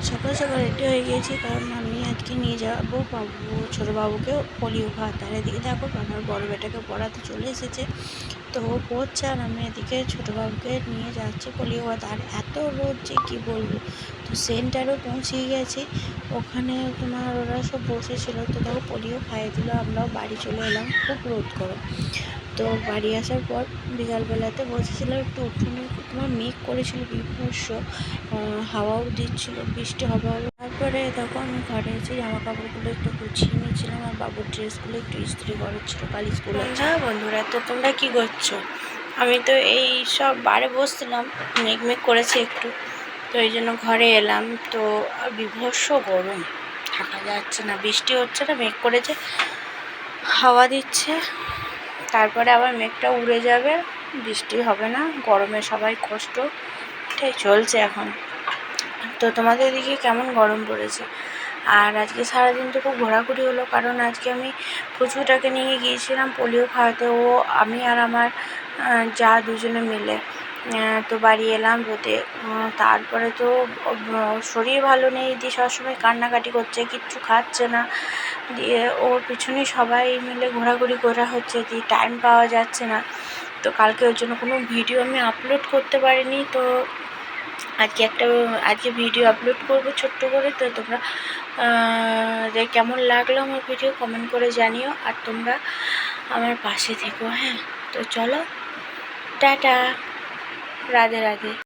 সকাল সকাল রেডি হয়ে গিয়েছি, কারণ আমি আজকে নিয়ে যাবো ছোটো বাবুকে পোলিও খাওয়াতে। আর এদিকে দেখো আমার বড় বেটাকে পড়াতে চলে এসেছে, তো ও পড়ছে আর আমি এদিকে ছোটো বাবুকে নিয়ে যাচ্ছি পোলিও খাওয়াতে। আর এত রোদ যে কী বলবো। তো সেন্টারও পৌঁছে গেছি, ওখানে তোমার ওরা সব বসেছিল, তো দেখো পোলিও খাইয়ে দিল, আমরাও বাড়ি চলে এলাম। খুব রোদ করো। তো বাড়ি আসার পর বিকালবেলাতে বসেছিলাম একটু উঠোনে, তোমার মেঘ করেছিল বিভৎস, হাওয়াও দিচ্ছিল, বৃষ্টি হবে হবে। তারপরে তখন ঘরে এসে জামা কাপড়গুলো একটু গুছিয়ে নিয়েছিলাম, আর বাবুর ড্রেসগুলো একটু ইস্ত্রি করেছিল, কাল স্কুল আছে। হ্যাঁ বন্ধুরা, তো তোমরা কি করছো? আমি তো এই সব বারে বসছিলাম, মেঘ করেছে একটু, তো এই জন্য ঘরে এলাম। তো বিভৎস গরম, থাকা যাচ্ছে না, বৃষ্টি হচ্ছে না, মেঘ করেছে, হাওয়া দিচ্ছে, তারপরে আবার মেঘটা উড়ে যাবে, বৃষ্টি হবে না, গরমে সবাই কষ্ট, এটাই চলছে এখন। তো তোমাদের দিকে কেমন গরম পড়েছে? আর আজকে সারাদিন তো খুব ঘোরাঘুরি হলো, কারণ আজকে আমি পুচকুটাকে নিয়ে গিয়েছিলাম পোলিও খাওয়াতে। আমি আর আমার যা দুজনে মিলে তো বাড়ি এলাম রোদে। তারপরে তো শরীর ভালো নেই, দিয়ে সবসময় কান্নাকাটি করছে, কিচ্ছু খাচ্ছে না, দিয়ে ওর পিছনে সবাই মিলে ঘোরাঘুরি করা হচ্ছে, দিয়ে টাইম পাওয়া যাচ্ছে না। তো কালকে ওর জন্য কোনো ভিডিও আমি আপলোড করতে পারিনি। তো আজকে ভিডিও আপলোড করব ছোট্ট করে। তো তোমরা কেমন লাগলো আমার ভিডিও কমেন্ট করে জানিও, আর তোমরা আমার পাশে থেকো। হ্যাঁ, তো চলো, টাটা, রাধে রাধে।